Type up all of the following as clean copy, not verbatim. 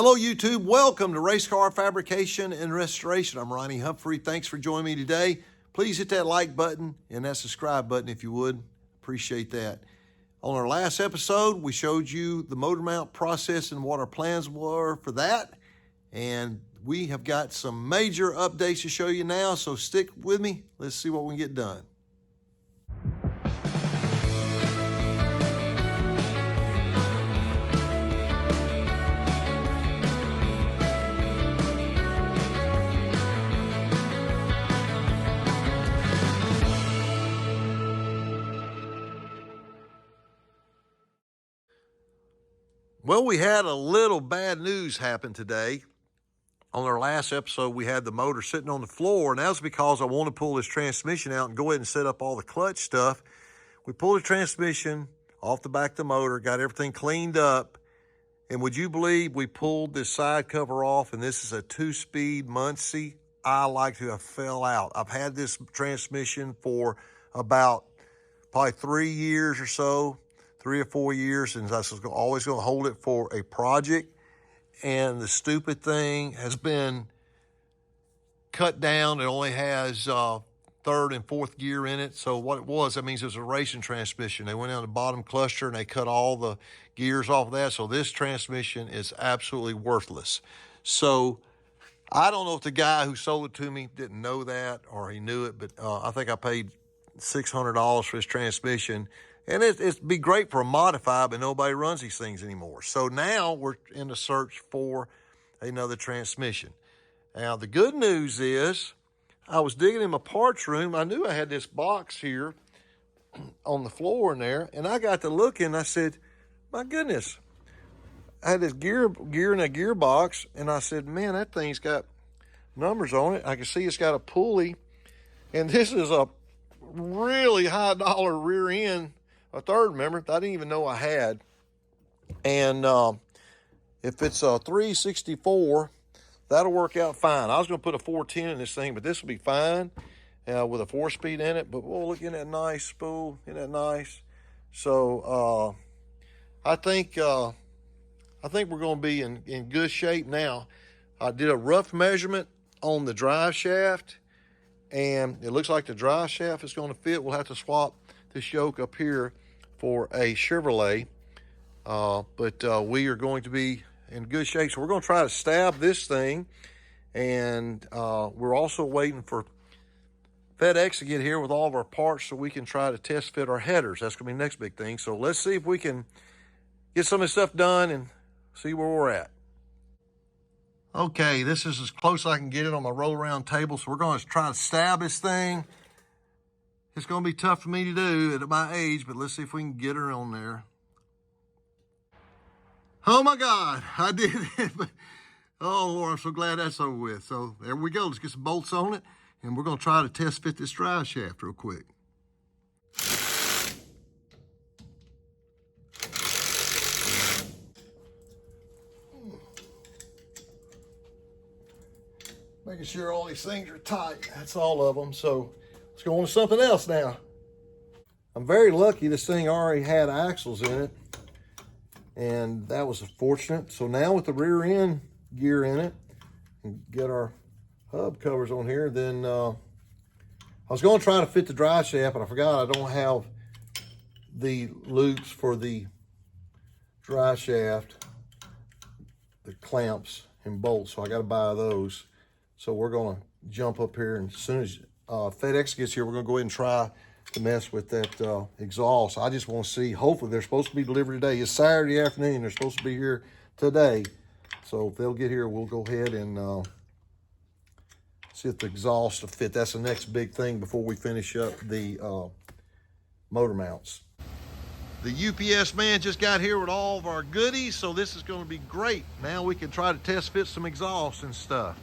Hello YouTube, welcome to Race Car Fabrication and Restoration. I'm Ronnie Humphrey. Thanks for joining me today. Please hit that like button and that subscribe button if you would. Appreciate that. On our last episode, we showed you the motor mount process and what our plans were for that. And we have got some major updates to show you now, so stick with me. Let's see what we can get done. Well, we had a little bad news happen today. On our last episode, we had the motor sitting on the floor, and that was because I want to pull this transmission out and go ahead and set up all the clutch stuff. We pulled the transmission off the back of the motor, got everything cleaned up, and would you believe we pulled this side cover off, and this is a 2-speed Muncie. I like to have fell out. I've had this transmission for about probably 3 years or so. 3 or 4 years, and I was always going to hold it for a project. And the stupid thing has been cut down. It only has third and fourth gear in it. So what it was, that means it was a racing transmission. They went down the bottom cluster and they cut all the gears off of that. So this transmission is absolutely worthless. So I don't know if the guy who sold it to me didn't know that or he knew it, but I think I paid $600 for this transmission. And it'd be great for a modified, but nobody runs these things anymore. So now we're in the search for another transmission. Now, the good news is I was digging in my parts room. I knew I had this box here on the floor in there, and I got to looking, and I said, my goodness. I had this gear in that gearbox, and I said, man, that thing's got numbers on it. I can see it's got a pulley, and this is a really high dollar rear end. A third member I didn't even know I had. And if it's a 364, that'll work out fine. I was going to put a 410 in this thing, but this will be fine with a 4-speed in it. But, whoa, look, isn't that nice, spool? Isn't that nice? So I think we're going to be in good shape now. I did a rough measurement on the drive shaft, and it looks like the drive shaft is going to fit. We'll have to swap this yoke up here for a Chevrolet, but we are going to be in good shape. So we're going to try to stab this thing, and we're also waiting for FedEx to get here with all of our parts so we can try to test fit our headers. That's going to be the next big thing. So let's see if we can get some of this stuff done and see where we're at. Okay, this is as close as I can get it on my roll around table. So we're going to try to stab this thing. It's going to be tough for me to do at my age, but let's see if we can get her on there. Oh my God, I did it. Oh Lord, I'm so glad that's over with. So there we go. Let's get some bolts on it, and we're going to try to test fit this drive shaft real quick. Making sure all these things are tight. That's all of them. So let's go on to something else now. I'm very lucky this thing already had axles in it, and that was fortunate. So now with the rear end gear in it, and get our hub covers on here, then I was going to try to fit the drive shaft, but I forgot I don't have the loops for the drive shaft, the clamps and bolts, so I got to buy those. So we're going to jump up here, and as soon as FedEx gets here, we're going to go ahead and try to mess with that exhaust. I just want to see, hopefully they're supposed to be delivered today. It's Saturday afternoon. They're supposed to be here today. So if they'll get here, we'll go ahead and see if the exhaust will fit. That's the next big thing before we finish up the motor mounts. The UPS man just got here with all of our goodies, so this is going to be great. Now we can try to test fit some exhaust and stuff.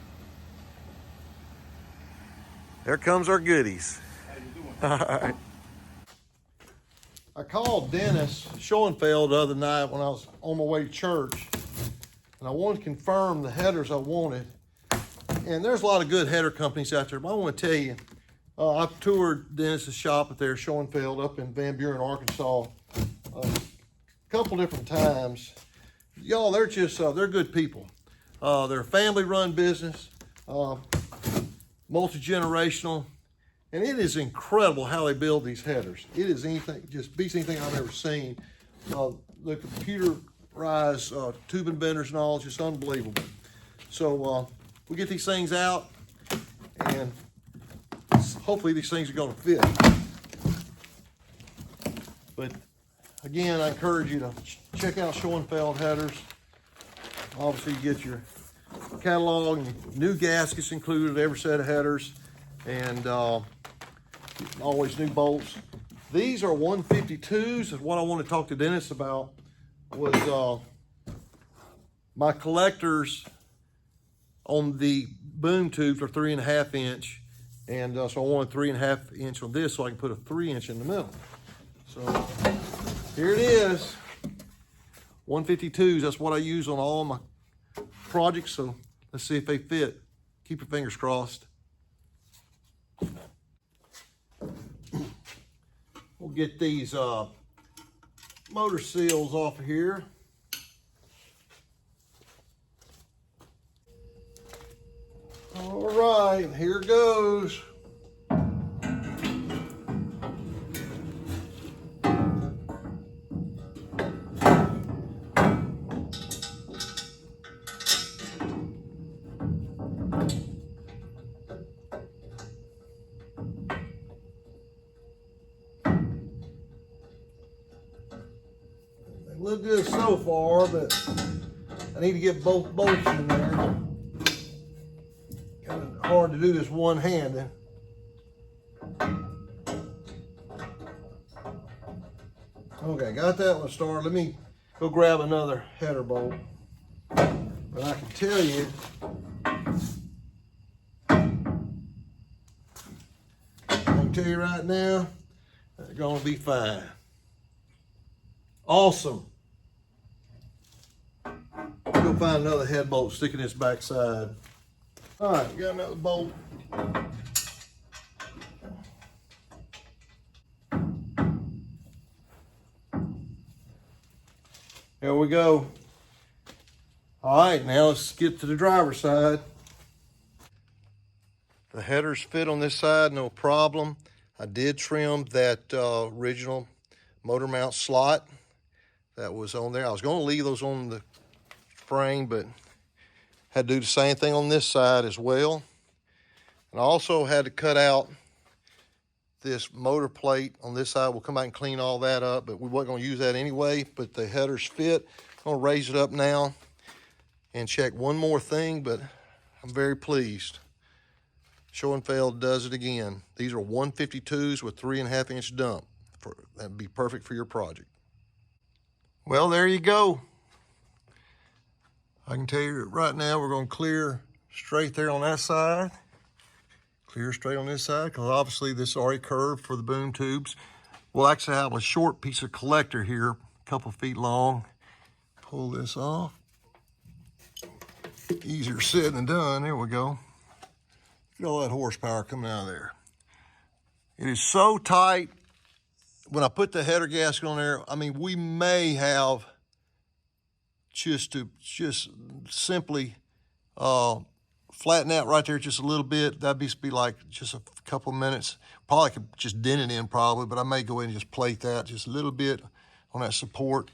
There comes our goodies. How you doing? All right. I called Dennis Schoenfield the other night when I was on my way to church, and I wanted to confirm the headers I wanted. And there's a lot of good header companies out there, but I want to tell you, I've toured Dennis's shop at there, Schoenfield, up in Van Buren, Arkansas, a couple different times. Y'all, they're just, they're good people. They're a family-run business, multi-generational, and it is incredible how they build these headers. It is anything, just beats anything I've ever seen. The computerized tubing benders and all, it's just unbelievable. So we get these things out, and hopefully these things are going to fit. But again, I encourage you to check out Schoenfield headers. Obviously, you get your catalog, and new gaskets included, every set of headers, and always new bolts. These are 152s, and what I want to talk to Dennis about was my collectors on the boom tubes are 3.5 inch, and so I want a 3.5 inch on this so I can put a 3 inch in the middle. So here it is, 152s. That's what I use on all my projects. So let's see if they fit. Keep your fingers crossed. We'll get these motor seals off of here. All right, here goes. Look good so far, but I need to get both bolts in there. Kind of hard to do this one-handed. Okay, got that one started. Let me go grab another header bolt. But I can tell you, right now, they're gonna be fine. Awesome. Go find another head bolt, stick in this back side. All right, we got another bolt. There we go. All right, now let's get to the driver's side. The headers fit on this side, no problem. I did trim that original motor mount slot that was on there. I was going to leave those on the frame, but had to do the same thing on this side as well. And I also had to cut out this motor plate on this side. We'll come back and clean all that up, but we weren't going to use that anyway, but the headers fit. I'm going to raise it up now and check one more thing, but I'm very pleased. Schoenfield does it again. These are 152s with 3.5 inch dump. That'd be perfect for your project. Well, there you go. I can tell you right now, we're going to clear straight there on that side. Clear straight on this side, because obviously this is already curved for the boom tubes. We'll actually have a short piece of collector here, a couple feet long. Pull this off. Easier said than done. There we go. Look at all that horsepower coming out of there. It is so tight. When I put the header gasket on there, I mean, we may have just simply flatten out right there just a little bit. That'd be like just a couple of minutes. Probably could just dent it in probably, but I may go in and just plate that just a little bit on that support.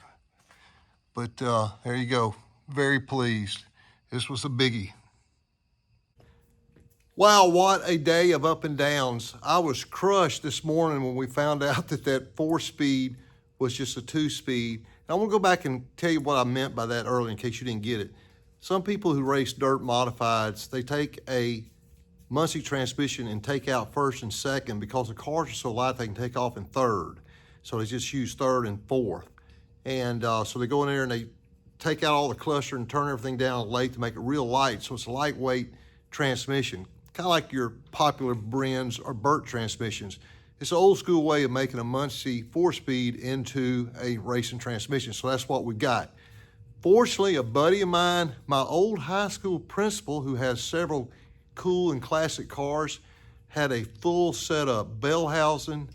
But there you go. Very pleased. This was a biggie. Wow, what a day of up and downs. I was crushed this morning when we found out that that 4-speed was just a 2-speed. And I want to go back and tell you what I meant by that earlier in case you didn't get it. Some people who race dirt modifieds, they take a Muncie transmission and take out first and second because the cars are so light they can take off in third. So they just use third and fourth. And so they go in there and they take out all the cluster and turn everything down late to make it real light. So it's a lightweight transmission. Kind of like your popular Brens or Burt transmissions. It's an old school way of making a Muncie 4-speed into a racing transmission. So that's what we got. Fortunately, a buddy of mine, my old high school principal who has several cool and classic cars, had a full setup, bell housing,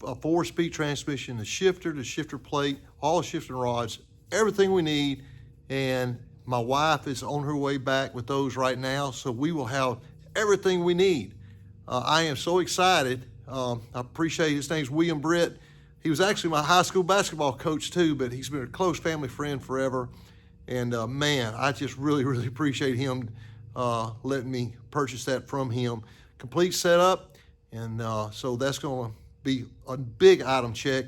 a 4-speed transmission, the shifter plate, all the shifting rods, everything we need, and My wife is on her way back with those right now, so we will have everything we need. I am so excited. I appreciate his name's William Britt. He was actually my high school basketball coach too, but he's been a close family friend forever. And man, I just really, really appreciate him letting me purchase that from him. Complete setup, and so that's going to be a big item check.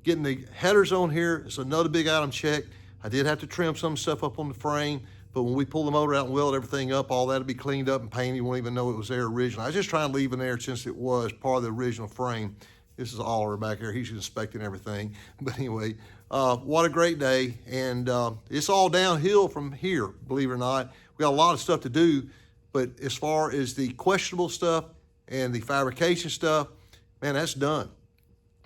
Getting the headers on here is another big item check. I did have to trim some stuff up on the frame, but when we pull the motor out and weld everything up, all that'll be cleaned up and painted. You won't even know it was there originally. I was just trying to leave it there since it was part of the original frame. This is Oliver back here. He's inspecting everything. But anyway, what a great day. And it's all downhill from here, believe it or not. We got a lot of stuff to do, but as far as the questionable stuff and the fabrication stuff, man, that's done.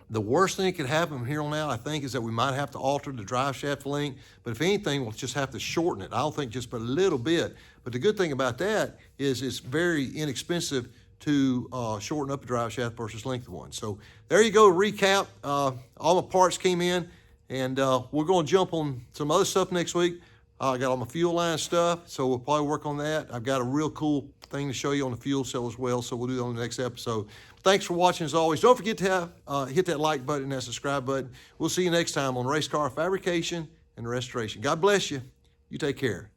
The worst thing that could happen from here on out, I think, is that we might have to alter the drive shaft length. But if anything, we'll just have to shorten it. I don't think just but a little bit. But the good thing about that is it's very inexpensive to shorten up the drive shaft versus length of one. So there you go, recap. All my parts came in, and we're going to jump on some other stuff next week. I got all my fuel line stuff, so we'll probably work on that. I've got a real cool thing to show you on the fuel cell as well, so we'll do that on the next episode. Thanks for watching as always. Don't forget to hit that like button and that subscribe button. We'll see you next time on Race Car Fabrication and Restoration. God bless you. You take care.